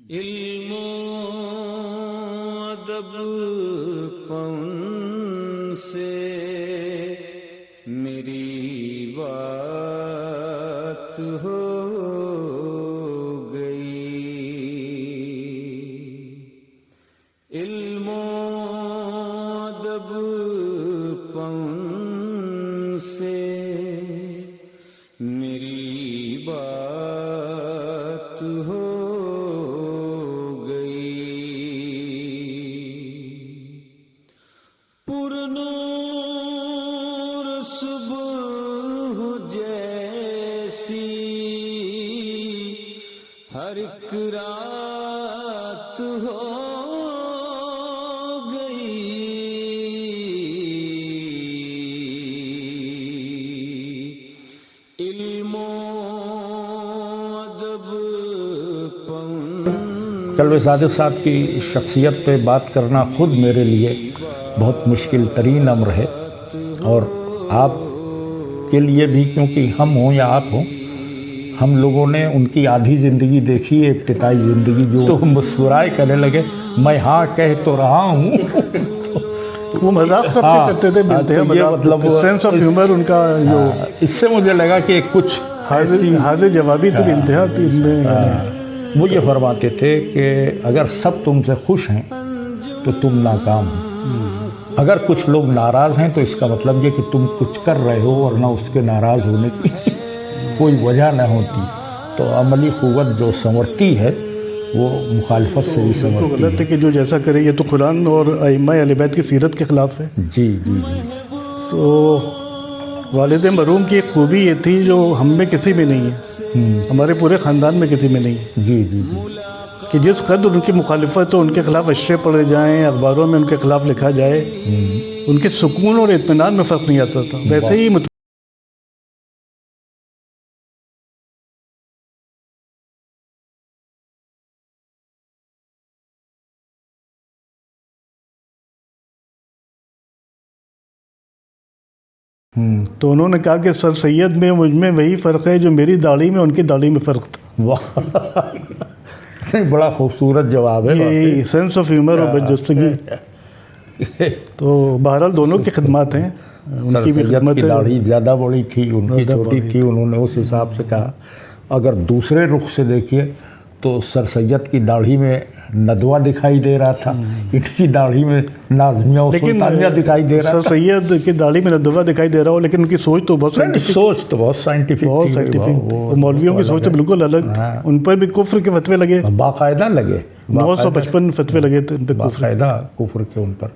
علم و ادب کون سے میری بات ہو گئی، علم و ادب کون سے میری بات ہو ہر ایک رات ہو گئی، علم و ادب کلب صادق صاحب کی شخصیت پہ بات کرنا خود میرے لیے بہت مشکل ترین امر ہے، اور آپ کے لیے بھی، کیونکہ ہم ہوں یا آپ ہوں، ہم لوگوں نے ان کی آدھی زندگی دیکھی ہے، ابتدائی زندگی، جو تو مسکرائے کہنے لگے میں ہاں کہہ تو رہا ہوں۔ وہ مذاق سب سے کرتے تھے، مطلب سینس آف ہیومر ان کا، جو اس سے مجھے لگا کہ کچھ حاضر جوابی تو انتہا تھی ان میں۔ وہ یہ فرماتے تھے کہ اگر سب تم سے خوش ہیں تو تم ناکام ہو، اگر کچھ لوگ ناراض ہیں تو اس کا مطلب یہ کہ تم کچھ کر رہے ہو، ورنہ اس کے ناراض ہونے کی کوئی وجہ نہ ہوتی۔ تو عملی قوت جو سنورتی ہے وہ مخالفت سے بھی سنورتی ہے۔ تو غلط ہے کہ جو جیسا کرے، یہ تو قرآن اور ائمہ اہل بیت کی سیرت کے خلاف ہے۔ جی جی جی۔ تو والد مرحوم کی ایک خوبی یہ تھی جو ہم میں کسی میں نہیں ہے، ہمارے پورے خاندان میں کسی میں نہیں ہے، جی جی جی، کہ جس قدر ان کی مخالفت ہو، ان کے خلاف اشرے پڑے جائیں، اخباروں میں ان کے خلاف لکھا جائے، ان کے سکون اور اطمینان میں فرق نہیں آتا تھا۔ ویسے ہی تو انہوں نے کہا کہ سر سید میں مجھ میں وہی فرق ہے جو میری داڑھی میں ان کی داڑھی میں فرق تھا۔ واہ، بڑا خوبصورت جواب ہے، یہ سینس آف ہیومر اور برجستگی۔ تو بہرحال دونوں کی خدمات ہیں، ان کی بھی خدمت ہے۔ داڑھی زیادہ بڑی تھی، ان کی چھوٹی تھی، انہوں نے اس حساب سے کہا۔ اگر دوسرے رخ سے دیکھیے تو سر سید کی داڑھی میں ندوہ دکھائی دے رہا تھا، ان کی داڑھی میں نازمیہ و سلطانیہ دکھائی دے رہا تھا۔ سر سید کی داڑھی میں ندوہ دکھائی دے رہا ہو، لیکن ان کی سوچ تو بہت سائنٹیفک تھی۔ مولویوں کی سوچ تو بالکل الگ، ان پر بھی کفر کے فتوے لگے، باقاعدہ لگے، 955 فتوے لگے تھے ان پہ، باقاعدہ کفر کے ان پر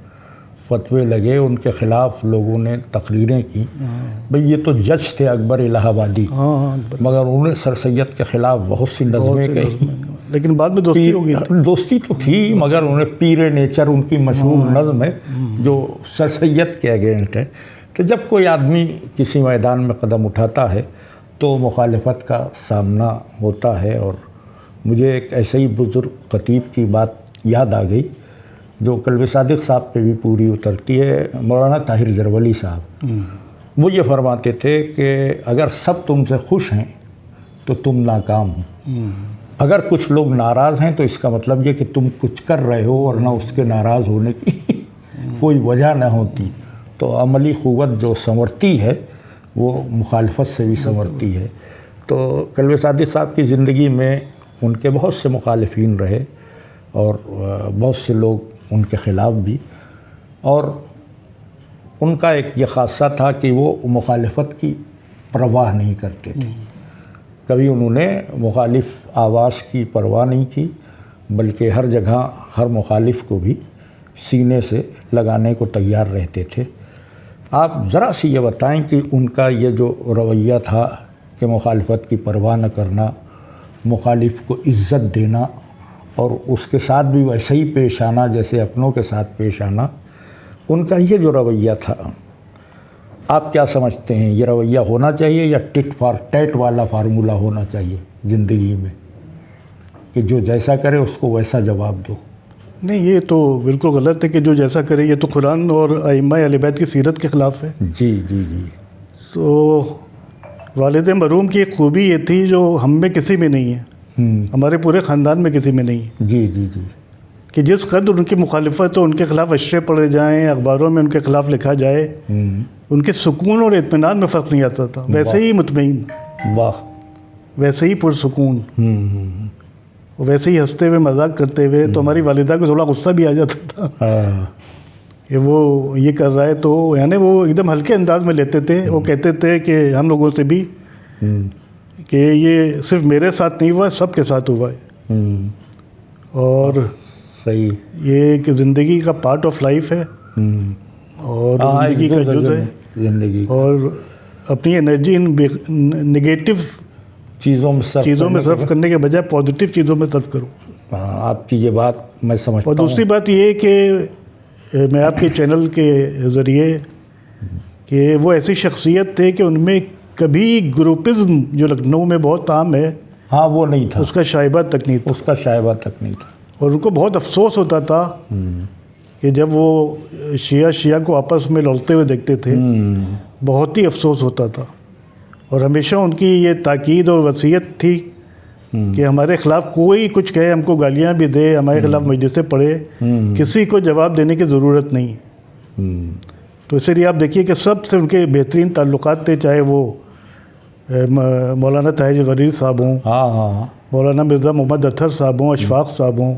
فتوے لگے، ان کے خلاف لوگوں نے تقریریں کی۔ بھئی یہ تو جج تھے اکبر الہ آبادی، مگر انہوں نے سر سید کے خلاف بہت سی نظمیں کہی، لیکن بعد میں دوستی ہو گئی۔ دوستی تو تھی، مگر انہوں نے پیر نیچر، ان کی مشہور نظم ہے جو سر سید کے اگینسٹ ہے کہ جب کوئی آدمی کسی میدان میں قدم اٹھاتا ہے تو مخالفت کا سامنا ہوتا ہے۔ اور مجھے ایک ایسے ہی بزرگ خطیب کی بات یاد آ گئی جو کلب صادق صاحب پہ بھی پوری اترتی ہے، مولانا طاہر جرولی صاحب۔ وہ یہ فرماتے تھے کہ اگر سب تم سے خوش ہیں تو تم ناکام ہو، اگر کچھ لوگ ناراض ہیں تو اس کا مطلب یہ کہ تم کچھ کر رہے ہو، ورنہ اس کے ناراض ہونے کی کوئی وجہ نہ ہوتی۔ تو عملی قوت جو سنورتی ہے وہ مخالفت سے بھی سنورتی ہے۔ تو کلب صادق صاحب کی زندگی میں ان کے بہت سے مخالفین رہے، اور بہت سے لوگ ان کے خلاف بھی، اور ان کا ایک یہ خاصہ تھا کہ وہ مخالفت کی پرواہ نہیں کرتے تھے۔ کبھی انہوں نے مخالف آواز کی پرواہ نہیں کی، بلکہ ہر جگہ ہر مخالف کو بھی سینے سے لگانے کو تیار رہتے تھے۔ آپ ذرا سی یہ بتائیں کہ ان کا یہ جو رویہ تھا کہ مخالفت کی پرواہ نہ کرنا، مخالف کو عزت دینا، اور اس کے ساتھ بھی ویسے ہی پیش آنا جیسے اپنوں کے ساتھ پیش آنا، ان کا یہ جو رویہ تھا، آپ کیا سمجھتے ہیں یہ رویہ ہونا چاہیے یا ٹٹ فار ٹیٹ والا فارمولہ ہونا چاہیے زندگی میں کہ جو جیسا کرے اس کو ویسا جواب دو؟ نہیں، یہ تو بالکل غلط ہے کہ جو جیسا کرے، یہ تو قرآن اور ائمہ اہل بیت کی سیرت کے خلاف ہے۔ جی جی جی۔ تو والد مرحوم کی ایک خوبی یہ تھی جو ہم میں کسی میں نہیں ہے، ہمارے پورے خاندان میں کسی میں نہیں ہے جی جی جی کہ جس قدر ان کی مخالفت ہو، ان کے خلاف اشرے پڑے جائیں، اخباروں میں ان کے خلاف لکھا جائے، ان کے سکون اور اطمینان میں فرق نہیں آتا تھا. ویسے ہی مطمئن، واہ، ویسے ہی پرسکون، ویسے ہی ہنستے ہوئے مذاق کرتے ہوئے. تو ہماری والدہ کو تھوڑا غصہ بھی آ جاتا تھا کہ وہ یہ کر رہا ہے، تو یعنی وہ ایک دم ہلکے انداز میں لیتے تھے. وہ کہتے تھے کہ ہم لوگوں سے بھی کہ یہ صرف میرے ساتھ نہیں ہوا ہے، سب کے ساتھ ہوا ہے، اور صحیح، یہ کہ زندگی کا پارٹ آف لائف ہے، اور زندگی کا جز ہے، زندگی اور اپنی انرجی ان نگیٹو چیزوں میں صرف کرنے کے بجائے پازیٹیو چیزوں میں صرف کروں. آپ کی یہ بات میں سمجھتا اور ہوں. دوسری بات یہ ہے کہ میں آپ کے چینل کے ذریعے کہ وہ ایسی شخصیت تھے کہ ان میں کبھی گروپزم جو لکھنؤ میں بہت عام ہے، ہاں وہ نہیں تھا، اس کا شائبہ تک نہیں تھا. اس کا شائبہ تک نہیں تھا. اور ان کو بہت افسوس ہوتا تھا کہ جب وہ شیعہ کو آپس میں لڑتے ہوئے دیکھتے تھے، بہت ہی افسوس ہوتا تھا. اور ہمیشہ ان کی یہ تاکید اور وصیت تھی کہ ہمارے خلاف کوئی کچھ کہے، ہم کو گالیاں بھی دے، ہمارے خلاف مجلسیں پڑھے، کسی کو جواب دینے کی ضرورت نہیں. تو اسی لیے آپ دیکھیے کہ سب سے ان کے بہترین تعلقات تھے، چاہے وہ مولانا طاہر غریر صاحب ہوں، مولانا مرزا محمد اطہر صاحب ہوں، اشفاق صاحب ہوں.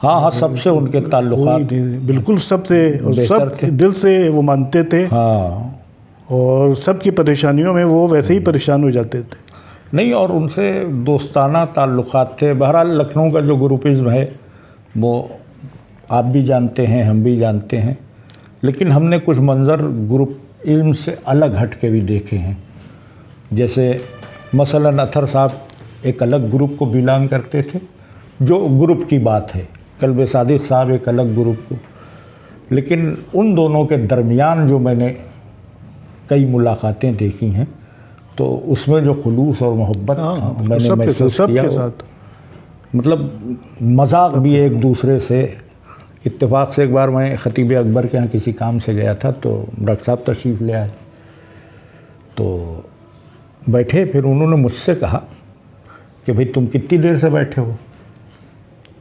ہاں سب سے ان کے تعلقات بالکل سب سے، اور سب دل سے وہ مانتے تھے، اور سب کی پریشانیوں میں وہ ویسے ہی پریشان ہو جاتے تھے. نہیں، اور ان سے دوستانہ تعلقات تھے. بہرحال لکھنؤ کا جو گروپزم ہے وہ آپ بھی جانتے ہیں، ہم بھی جانتے ہیں، لیکن ہم نے کچھ منظر گروپزم سے الگ ہٹ کے بھی دیکھے ہیں. جیسے مثلاً اطہر صاحب ایک الگ گروپ کو بلانگ کرتے تھے، جو گروپ کی بات ہے. کلب صادق صاحب ایک الگ گروپ کو. لیکن ان دونوں کے درمیان جو میں نے کئی ملاقاتیں دیکھی ہیں، تو اس میں جو خلوص اور محبت میں نے محسوس کیا، مطلب مذاق بھی ایک دوسرے سے. اتفاق سے ایک بار میں خطیب اکبر کے یہاں کسی کام سے گیا تھا، تو ڈاکٹر صاحب تشریف لے آئے، تو بیٹھے. پھر انہوں نے مجھ سے کہا کہ بھئی تم کتنی دیر سے بیٹھے ہو؟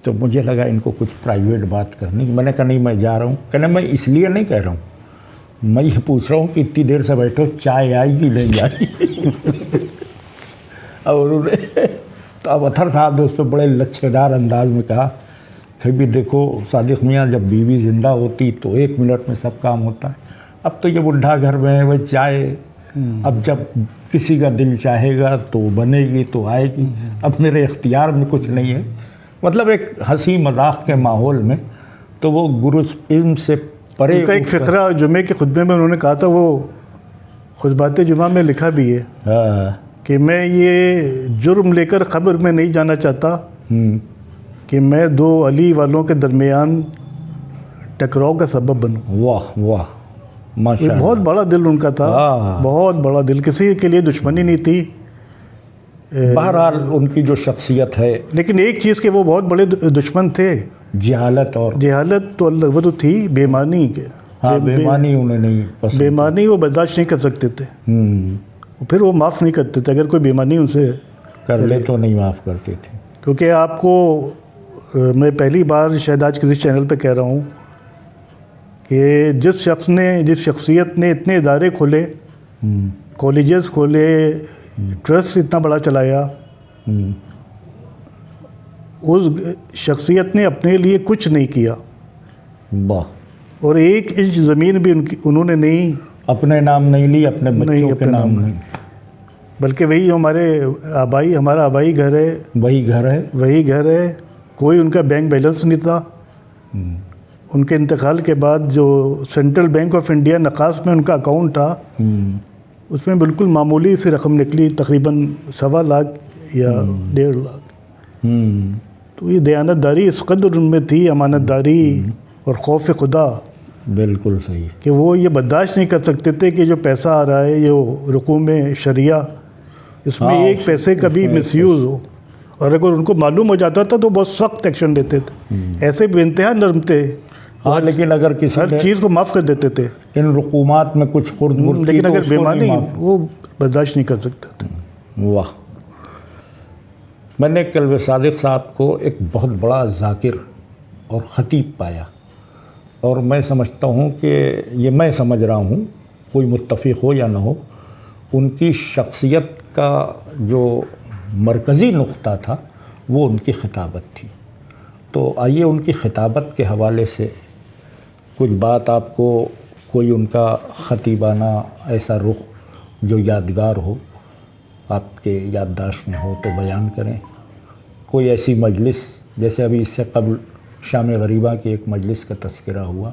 تو مجھے لگا ان کو کچھ پرائیویٹ بات کرنی. میں نے کہا نہیں میں جا رہا ہوں. کہنے میں اس لیے نہیں کہہ رہا ہوں، میں یہ پوچھ رہا ہوں کہ اتنی دیر سے بیٹھے ہو، چائے آئے گی نہیں آئی؟ اور انہیں تو اب اطہر صاحب نے اس پہ بڑے لچھے دار انداز میں کہا پھر بھی دیکھو صادق میاں، جب بیوی زندہ ہوتی تو 1 منٹ میں سب کام ہوتا ہے. اب تو یہ بڈھا گھر میں ہے، وہ چائے اب جب کسی کا دل چاہے گا تو بنے گی تو آئے گی، اب میرے اختیار میں کچھ نہیں ہے. مطلب ایک ہنسی مذاق کے ماحول میں. تو وہ گروپزم سے پرے کا ایک فقرہ جمعے کے خطبے میں انہوں نے کہا تھا، وہ خطبات جمعہ میں لکھا بھی ہے کہ میں یہ جرم لے کر قبر میں نہیں جانا چاہتا کہ میں 2 علی والوں کے درمیان ٹکراؤ کا سبب بنوں. واہ واہ، ماشاء اللہ. بہت بڑا دل ان کا تھا، بہت بڑا دل، کسی کے لیے دشمنی نہیں تھی. بہرحال ان کی جو شخصیت ہے، لیکن ایک چیز کے وہ بہت بڑے دشمن تھے، جہالت. اور جہالت تو اللہ وہ تو تھی، بےمانی کے. بےمانی انہیں نہیں پسند، بےمانی وہ برداشت نہیں کر سکتے تھے. پھر وہ معاف نہیں کرتے تھے اگر کوئی بےمانی ان سے کر لے تو نہیں معاف کرتے تھے. کیونکہ آپ کو میں پہلی بار شاید آج کسی چینل پہ کہہ رہا ہوں کہ جس شخصیت نے اتنے ادارے کھولے، کالجز کھولے، ٹرسٹ اتنا بڑا چلایا، اس شخصیت نے اپنے لیے کچھ نہیں کیا. واہ. اور 1 انچ زمین بھی انہوں نے نہیں اپنے نام نہیں لی، اپنے بچوں کے نام نہیں، بلکہ وہی ہمارا آبائی گھر ہے، وہی گھر ہے. کوئی ان کا بینک بیلنس نہیں تھا. ان کے انتقال کے بعد جو سینٹرل بینک آف انڈیا نقاص میں ان کا اکاؤنٹ تھا، اس میں بالکل معمولی سی رقم نکلی، تقریباً 1.25 لاکھ یا 1.5 لاکھ. تو یہ دیانت داری اس قدر ان میں تھی، امانت داری اور خوف خدا. بالکل صحیح. کہ وہ یہ برداشت نہیں کر سکتے تھے کہ جو پیسہ آ رہا ہے، جو رقوم شریعہ، اس میں ایک پیسے کا بھی مس یوز ہو. اور اگر ان کو معلوم ہو جاتا تھا تو بہت سخت ایکشن لیتے تھے. ایسے بے انتہا نرم تھے، لیکن اگر کسی ہر چیز کو معاف کر دیتے تھے. ان رقومات میں کچھ خرد برد، لیکن اگر بےمانی وہ برداشت نہیں کر سکتے تھے. واہ. میں نے کلب صادق صاحب کو ایک بہت بڑا ذاکر اور خطیب پایا، اور میں سمجھتا ہوں کہ یہ میں سمجھ رہا ہوں، کوئی متفق ہو یا نہ ہو، ان کی شخصیت کا جو مرکزی نقطہ تھا وہ ان کی خطابت تھی۔ تو آئیے ان کی خطابت کے حوالے سے کچھ بات آپ کو، کوئی ان کا خطیبانہ ایسا رخ جو یادگار ہو، آپ کے یادداشت میں ہو تو بیان کریں۔ کوئی ایسی مجلس، جیسے ابھی اس سے قبل شام غریبہ کی ایک مجلس کا تذکرہ ہوا،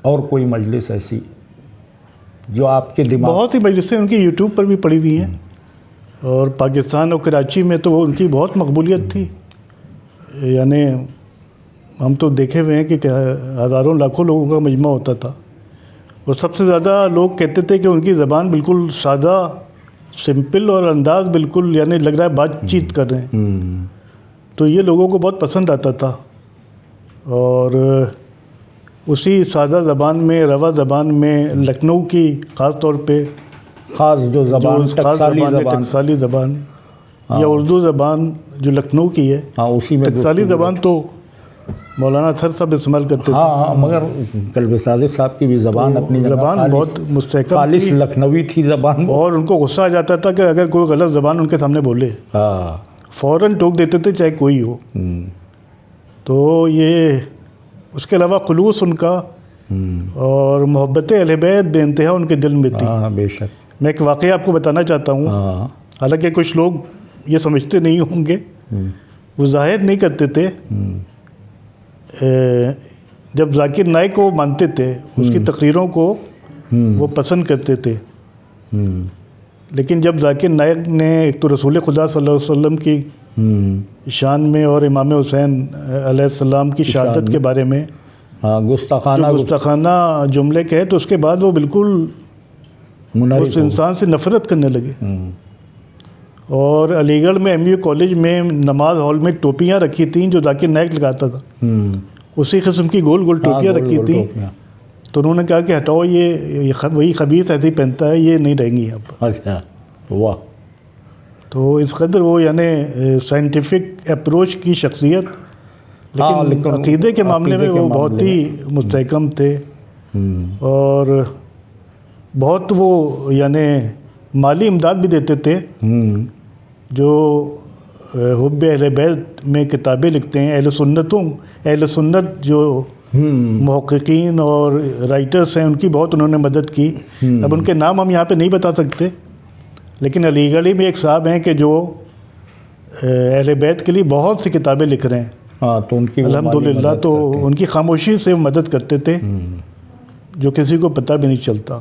اور کوئی مجلس ایسی جو آپ کے دماغ؟ بہت ہی مجلسیں ان کی یوٹیوب پر بھی پڑی ہوئی ہیں، اور پاکستان اور کراچی میں تو ان کی بہت مقبولیت تھی، یعنی ہم تو دیکھے ہوئے ہیں کہ ہزاروں لاکھوں لوگوں کا مجمع ہوتا تھا، اور سب سے زیادہ لوگ کہتے تھے کہ ان کی زبان بالکل سادہ، سمپل، اور انداز بالکل یعنی لگ رہا ہے بات چیت کر رہے ہیں، تو یہ لوگوں کو بہت پسند آتا تھا۔ اور اسی سادہ زبان میں، روا زبان میں، لکھنؤ کی خاص طور پہ خاص جو زبان ٹکسالی زبان یا اردو زبان جو لکھنؤ کی ہے، اسی میں ٹکسالی زبان تو مولانا اطہر صاحب استعمال کرتے تھے۔ ہاں، مگر کلب صادق صاحب کی بھی زبان اپنی زبان بہت مستحکم خالص تھی، لکھنوی تھی زبان، اور ان کو غصہ آ جاتا تھا کہ اگر کوئی غلط زبان ان کے سامنے بولے فوراً ٹوک دیتے تھے، چاہے کوئی ہو۔ تو یہ اس کے علاوہ خلوص ان کا اور محبت اہل بیت بے انتہا ان کے دل میں تھی۔ بے شک۔ میں ایک واقعہ آپ کو بتانا چاہتا ہوں، حالانکہ کچھ لوگ یہ سمجھتے نہیں ہوں گے، وہ ظاہر نہیں کرتے تھے۔ جب ذاکر نائک کو مانتے تھے، اس کی تقریروں کو وہ پسند کرتے تھے، لیکن جب ذاکر نائک نے ایک تو رسول خدا صلی اللہ علیہ وسلم کی شان میں اور امام حسین علیہ السلام کی شہادت کے بارے میں گستاخانہ جملے کہے، تو اس کے بعد وہ بالکل اس انسان سے نفرت کرنے لگے۔ اور علی گڑھ میں ایم یو کالج میں نماز ہال میں ٹوپیاں رکھی تھیں جو ذاکر نائک لگاتا تھا، اسی قسم کی گول گول ٹوپیاں رکھی تھیں، تو انہوں نے کہا کہ ہٹاؤ، یہ وہی خبیث ایسے ہی پہنتا ہے، یہ نہیں رہیں گی اب۔ اچھا، واہ۔ تو اس قدر وہ یعنی سائنٹیفک اپروچ کی شخصیت، لیکن عقیدے کے معاملے میں وہ بہت ہی مستحکم تھے، اور بہت وہ یعنی مالی امداد بھی دیتے تھے۔ جو حب اہل بیت میں کتابیں لکھتے ہیں، اہل سنت جو محققین اور رائٹرز ہیں، ان کی بہت انہوں نے مدد کی۔ اب ان کے نام ہم یہاں پہ نہیں بتا سکتے، لیکن علی گڑھ میں ایک صاحب ہیں کہ جو اہل بیت کے لیے بہت سی کتابیں لکھ رہے ہیں، تو ان کی الحمدللہ۔ تو ان کی خاموشی سے مدد کرتے تھے، جو کسی کو پتہ بھی نہیں چلتا۔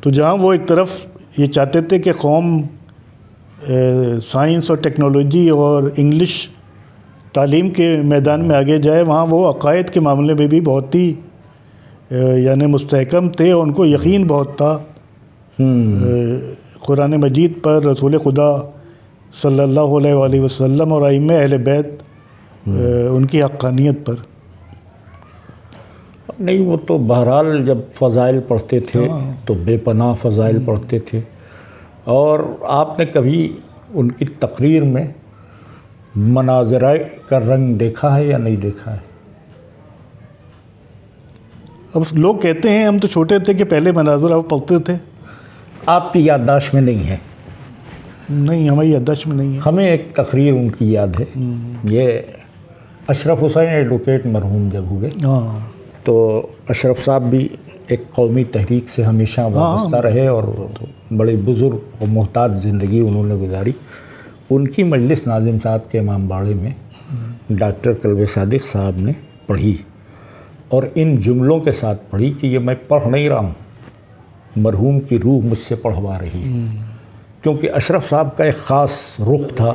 تو جہاں وہ ایک طرف یہ چاہتے تھے کہ قوم سائنس اور ٹیکنالوجی اور انگلش تعلیم کے میدان میں آگے جائے، وہاں وہ عقائد کے معاملے میں بھی بہت ہی یعنی مستحکم تھے، اور ان کو یقین بہت تھا قرآن مجید پر، رسول خدا صلی اللہ علیہ وآلہ وسلم اور ائمہ اہل بیت ان کی حقانیت پر۔ نہیں، وہ تو بہرحال جب فضائل پڑھتے تھے تو بے پناہ فضائل پڑھتے تھے۔ اور آپ نے کبھی ان کی تقریر میں مناظرہ کا رنگ دیکھا ہے یا نہیں دیکھا ہے؟ اب لوگ کہتے ہیں، ہم تو چھوٹے تھے، کہ پہلے مناظرہ پڑھتے تھے۔ آپ کی یادداشت میں نہیں ہے؟ نہیں، ہماری یادداشت میں نہیں ہے۔ ہمیں ایک تقریر ان کی یاد ہے، یہ اشرف حسین ایڈوکیٹ مرحوم جب ہوئے، تو اشرف صاحب بھی ایک قومی تحریک سے ہمیشہ وابستہ رہے، اور بڑے بزرگ اور محتاط زندگی انہوں نے گزاری۔ ان کی مجلس ناظم صاحب کے امام باڑے میں ڈاکٹر کلب صادق صاحب نے پڑھی، اور ان جملوں کے ساتھ پڑھی کہ یہ میں پڑھ نہیں رہا ہوں، مرحوم کی روح مجھ سے پڑھوا رہی ہے۔ کیونکہ اشرف صاحب کا ایک خاص رخ تھا،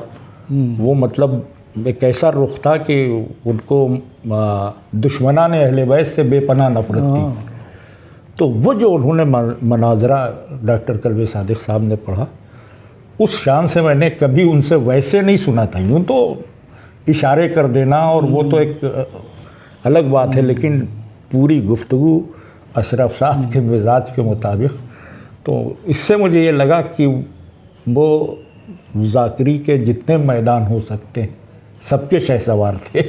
وہ مطلب ایک ایسا رخ تھا کہ ان کو دشمنان اہل بیت سے بے پناہ نفرت تھی۔ تو وہ جو انہوں نے مناظرہ ڈاکٹر کلب صادق صاحب نے پڑھا، اس شان سے میں نے کبھی ان سے ویسے نہیں سنا تھا۔ یوں تو اشارے کر دینا اور وہ تو ایک الگ بات ہے، لیکن پوری گفتگو اشرف صاحب کے مزاج کے مطابق، تو اس سے مجھے یہ لگا کہ وہ ذاکری کے جتنے میدان ہو سکتے ہیں سب کے شہسوار تھے.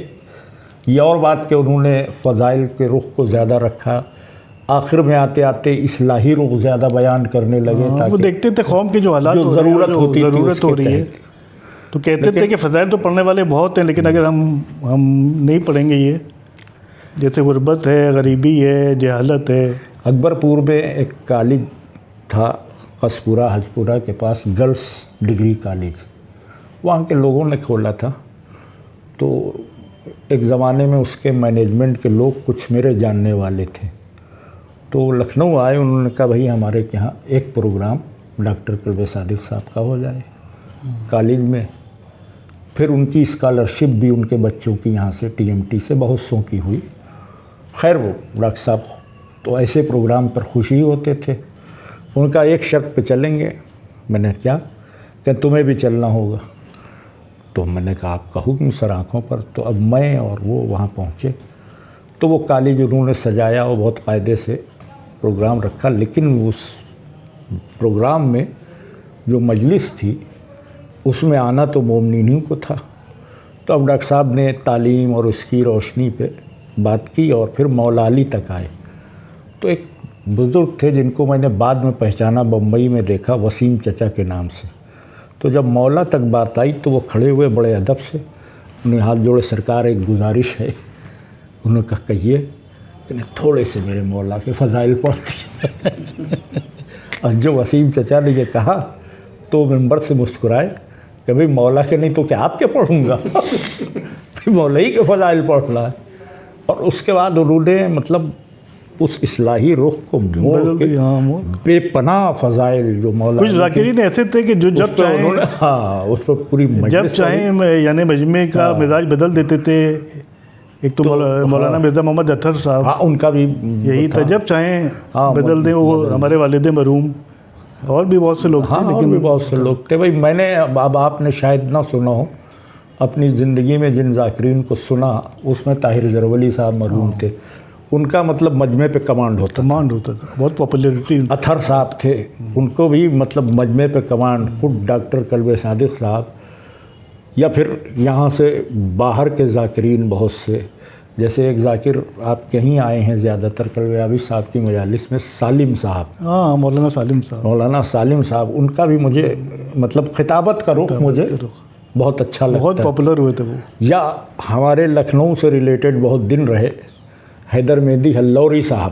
یہ اور بات کہ انہوں نے فضائل کے رخ کو زیادہ رکھا، آخر میں آتے آتے اصلاحی رخ زیادہ بیان کرنے لگے تاکہ وہ دیکھتے تھے قوم کی جو حالات جو ضرورت ہوتی تھی ضرورت ہو رہی ہے، تو کہتے تھے کہ فضائل تو پڑھنے والے بہت ہیں، لیکن اگر ہم نہیں پڑھیں گے یہ، جیسے غربت ہے، غریبی ہے، جہالت ہے. اکبر پور میں ایک کالج تھا قصپورہ حجپورہ کے پاس، گرلس ڈگری کالج، وہاں کے لوگوں نے کھولا تھا. تو ایک زمانے میں اس کے مینجمنٹ کے لوگ کچھ میرے جاننے والے تھے، تو لکھنؤ آئے. انہوں نے کہا بھائی ہمارے یہاں ایک پروگرام ڈاکٹر کلب صادق صاحب کا ہو جائے کالج میں. پھر ان کی اسکالرشپ بھی ان کے بچوں کی یہاں سے TMT سے بہت سوں کی ہوئی. خیر وہ ڈاکٹر صاحب تو ایسے پروگرام پر خوشی ہوتے تھے. ان کا ایک شرط پہ چلیں گے. میں نے کیا کہ تمہیں بھی چلنا ہوگا. تو میں نے کہا آپ کا حکم سر آنکھوں پر. تو اب میں اور وہ وہاں پہنچے تو وہ کالج انہوں نے سجایا اور بہت قاعدے سے پروگرام رکھا، لیکن اس پروگرام میں جو مجلس تھی اس میں آنا تو مومنین کو تھا. تو اب ڈاکٹر صاحب نے تعلیم اور اس کی روشنی پہ بات کی اور پھر مولا علی تک آئے. تو ایک بزرگ تھے جن کو میں نے بعد میں پہچانا، بمبئی میں دیکھا، وسیم چچا کے نام سے. تو جب مولا تک بات آئی تو وہ کھڑے ہوئے بڑے ادب سے، انہیں ہاتھ جوڑے، سرکار ایک گزارش ہے. انہوں نے کہا کہیے. کہ تھوڑے سے میرے مولا کے فضائل پڑھتی ہیں. اور جو وسیم چچا نے یہ کہا تو ممبر سے مسکرائے کہ بھئی مولا کے نہیں تو کیا آپ کے پڑھوں گا. پھر مولا ہی کے فضائل پڑھنا ہے. اور اس کے بعد انہوں نے مطلب اس اصلاحی رخ کو موڑ کے بے پناہ فضائل جو مولا کچھ ذاکرین ایسے تھے کہ جو جب چاہیں اس پر پوری جب چاہیں یعنی مجمع کا مزاج بدل دیتے تھے. ایک تو مولانا مرزا محمد اطہر صاحب، ان کا بھی یہی تھا، جب چاہیں بدل دیں. وہ ہمارے والد مرحوم، اور بھی بہت سے لوگ تھے، لیکن بھی بہت سے لوگ تھے. بھائی میں نے اب آپ نے شاید نہ سنا ہو، اپنی زندگی میں جن ذاکرین کو سنا اس میں طاہر زرولی صاحب مرحوم تھے. ان کا مطلب مجمع پہ کمانڈ ہوتا تھا، بہت پاپولیرٹی. اطہر صاحب تھے، ان کو بھی مطلب مجمع پہ کمانڈ. خود ڈاکٹر کلب صادق صاحب، یا پھر یہاں سے باہر کے ذاکرین بہت سے، جیسے ایک ذاکر آپ کہیں آئے ہیں زیادہ تر کلب عابد صاحب کی مجالس میں، سالم صاحب. مولانا سالم صاحب، ان کا بھی مجھے مطلب خطابت کا رخ مجھے بہت اچھا لگتا ہے. بہت پاپولر ہوئے تھے وہ. یا ہمارے لکھنؤ سے ریلیٹڈ بہت دن رہے حیدر مہدی ہلوری صاحب،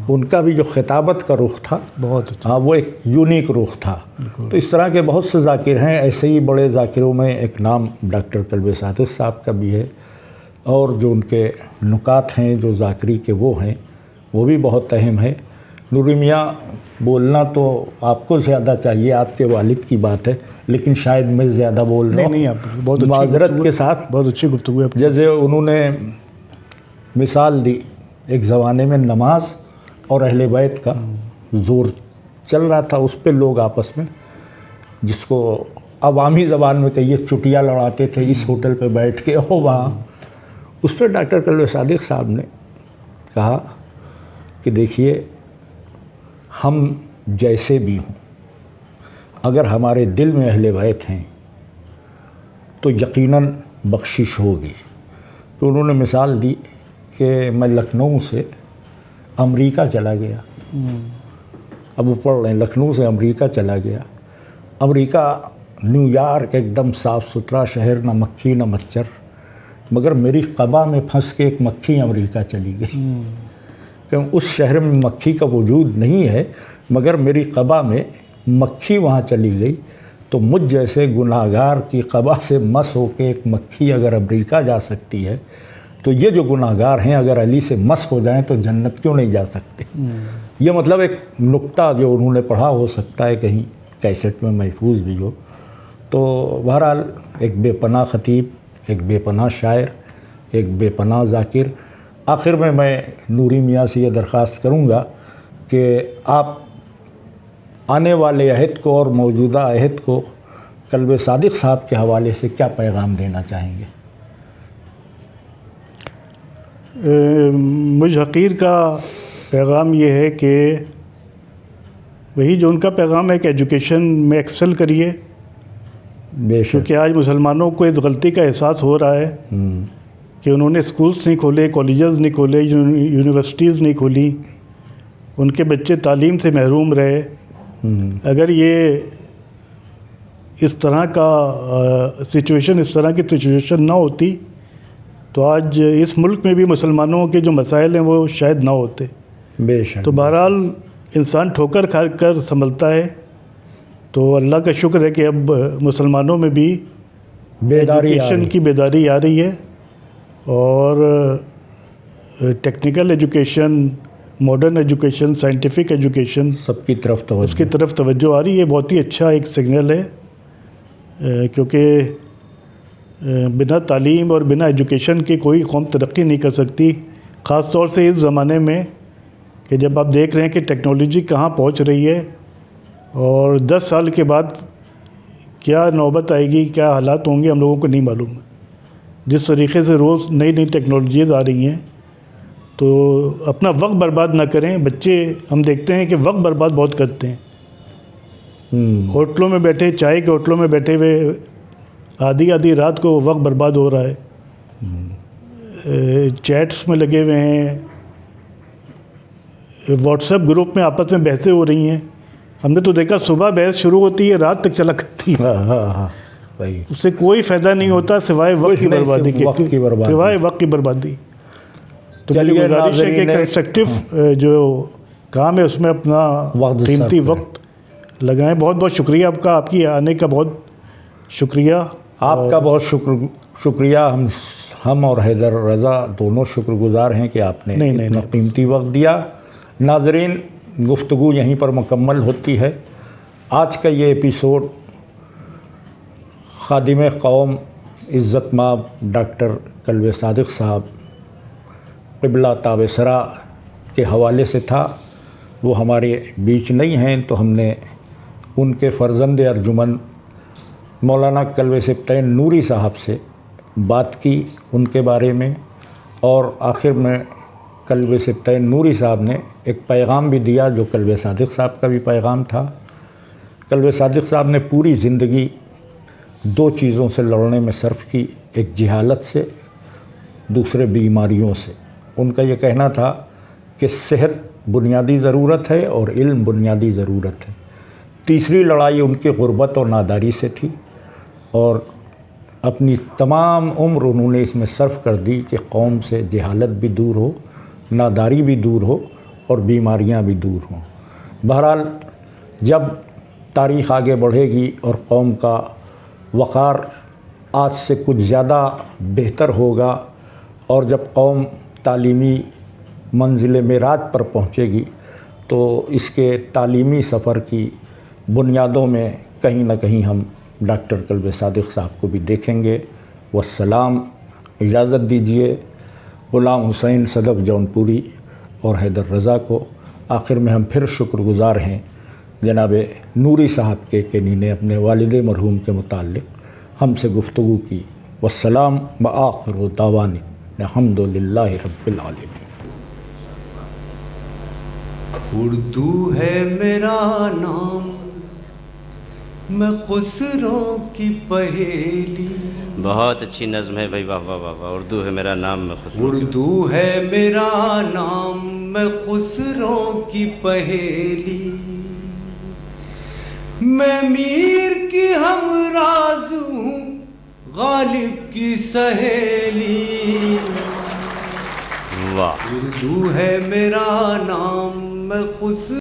ان کا بھی جو خطابت کا رخ تھا بہت اچھا، وہ ایک یونیک رخ تھا. تو اس طرح کے بہت سے ذاکر ہیں. ایسے ہی بڑے ذاکروں میں ایک نام ڈاکٹر کلب صادق صاحب کا بھی ہے، اور جو ان کے نکات ہیں جو ذاکری کے وہ ہیں وہ بھی بہت اہم ہے. نوری میاں بولنا تو آپ کو زیادہ چاہیے، آپ کے والد کی بات ہے، لیکن شاید میں زیادہ بول رہا ہوں. نہیں، آپ بہت معذرت کے ساتھ. بہت اچھی گفتگو ہے. جیسے انہوں نے مثال دی، ایک زمانے میں نماز اور اہل بیت کا زور چل رہا تھا، اس پہ لوگ آپس میں جس کو عوامی زبان میں کہیے چٹیاں لڑاتے تھے، اس ہوٹل پہ بیٹھ کے ہو وہاں. اس پہ ڈاکٹر کلب صادق صاحب نے کہا کہ دیکھیے ہم جیسے بھی ہوں، اگر ہمارے دل میں اہل بیت ہیں تو یقیناً بخشش ہوگی. تو انہوں نے مثال دی کہ میں لکھنؤ سے امریکہ چلا گیا. اب وہ پڑھ رہے ہیں، لکھنؤ سے امریکہ چلا گیا. امریکہ نیو یارک ایک دم صاف ستھرا شہر، نہ مکھی نہ مچھر، مگر میری قبا میں پھنس کے ایک مکھی امریکہ چلی گئی. کہ اس شہر میں مکھی کا وجود نہیں ہے، مگر میری قبا میں مکھی وہاں چلی گئی. تو مجھ جیسے گناہگار کی قبا سے مس ہو کے ایک مکھی اگر امریکہ جا سکتی ہے تو یہ جو گناہگار ہیں اگر علی سے مس ہو جائیں تو جنت کیوں نہیں جا سکتے. یہ مطلب ایک نقطہ جو انہوں نے پڑھا، ہو سکتا ہے کہیں کیسٹ میں محفوظ بھی ہو. تو بہرحال ایک بے پناہ خطیب، ایک بے پناہ شاعر، ایک بے پناہ ذاکر. آخر میں نوری میاں سے یہ درخواست کروں گا کہ آپ آنے والے عہد کو اور موجودہ عہد کو کلب صادق صاحب کے حوالے سے کیا پیغام دینا چاہیں گے؟ مجھ حقیر کا پیغام یہ ہے کہ وہی جو ان کا پیغام ہے کہ ایجوکیشن میں ایکسل کریے، بے شک. کیونکہ آج مسلمانوں کو اس غلطی کا احساس ہو رہا ہے کہ انہوں نے اسکولس نہیں کھولے, کالجز نہیں کھولے, یونیورسٹیز نہیں کھولی, ان کے بچے تعلیم سے محروم رہے. اگر یہ اس طرح کا سچویشن, اس طرح کی سچویشن نہ ہوتی تو آج اس ملک میں بھی مسلمانوں کے جو مسائل ہیں وہ شاید نہ ہوتے. بے شک. تو بہرحال انسان ٹھوکر کھا کر سنبھلتا ہے. تو اللہ کا شکر ہے کہ اب مسلمانوں میں بھی ایجوکیشن کی بیداری آ رہی ہے, اور technical education, modern education, scientific education, سب کی طرف توجہ, اس کی طرف توجہ آ رہی ہے. بہت ہی اچھا ایک سگنل ہے, کیونکہ بنا تعلیم اور بنا ایجوکیشن کے کوئی قوم ترقی نہیں کر سکتی, خاص طور سے اس زمانے میں کہ جب آپ دیکھ رہے ہیں کہ ٹیکنالوجی کہاں پہنچ رہی ہے, اور 10 سال کے بعد کیا نوبت آئے گی, کیا حالات ہوں گے, ہم لوگوں کو نہیں معلوم. جس طریقے سے روز نئی نئی ٹیکنالوجیز آ رہی ہیں, تو اپنا وقت برباد نہ کریں. بچے ہم دیکھتے ہیں کہ وقت برباد بہت کرتے ہیں, ہوٹلوں میں بیٹھے, چائے کے ہوٹلوں میں بیٹھے ہوئے آدھی رات کو وقت برباد ہو رہا ہے, چیٹس میں لگے ہوئے ہیں, واٹس ایپ گروپ میں آپس میں بحثیں ہو رہی ہیں. ہم نے تو دیکھا صبح بحث شروع ہوتی ہے, رات تک چلا کرتی ہے. اس سے کوئی فائدہ نہیں ہوتا سوائے وقت کی بربادی کے, سوائے وقت کی بربادی. تو میری گزارش ہے کہ کنسٹرکٹیو جو کام ہے اس میں اپنا قیمتی وقت لگائیں. بہت بہت شکریہ آپ کا, آپ کی آنے کا بہت شکریہ. آپ کا بہت شکریہ. ہم اور حیدر رضا دونوں شکر گزار ہیں کہ آپ نے اتنا قیمتی وقت دیا. ناظرین, گفتگو یہیں پر مکمل ہوتی ہے. آج کا یہ ایپیسوڈ خادم قوم عزت مآب ڈاکٹر کلب صادق صاحب قبلہ تابصرہ کے حوالے سے تھا. وہ ہمارے بیچ نہیں ہیں, تو ہم نے ان کے فرزند ارجمن مولانا کلب سبطین نوری صاحب سے بات کی ان کے بارے میں, اور آخر میں کلب سبطین نوری صاحب نے ایک پیغام بھی دیا جو کلب صادق صاحب کا بھی پیغام تھا. کلب صادق صاحب نے پوری زندگی 2 چیزوں سے لڑنے میں صرف کی, ایک جہالت سے, دوسرے بیماریوں سے. ان کا یہ کہنا تھا کہ صحت بنیادی ضرورت ہے اور علم بنیادی ضرورت ہے. تیسری لڑائی ان کی غربت اور ناداری سے تھی, اور اپنی تمام عمر انہوں نے اس میں صرف کر دی کہ قوم سے جہالت بھی دور ہو, ناداری بھی دور ہو, اور بیماریاں بھی دور ہوں. بہرحال جب تاریخ آگے بڑھے گی اور قوم کا وقار آج سے کچھ زیادہ بہتر ہوگا, اور جب قوم تعلیمی منزل معراج پر پہنچے گی, تو اس کے تعلیمی سفر کی بنیادوں میں کہیں نہ کہیں ہم ڈاکٹر کلب صادق صاحب کو بھی دیکھیں گے. والسلام. اجازت دیجیے غلام حسین صدف جونپوری اور حیدر رضا کو. آخر میں ہم پھر شکر گزار ہیں جناب نوری صاحب کے کہ انہوں نے اپنے والد مرحوم کے متعلق ہم سے گفتگو کی. والسلام وآخر دعوانا الحمدللہ رب العالمین. اردو ہے میرا نام, میں خسرو کی پہیلی. بہت اچھی نظم ہے بھائی, واہ واہ واہ واہ. اردو ہے میرا نام, میں خسرو. اردو ہے میرا نام, میں خسرو کی پہیلی. میں میر کی ہمراز ہوں, غالب کی سہیلی. واہ. اردو ہے میرا نام, میں خسرو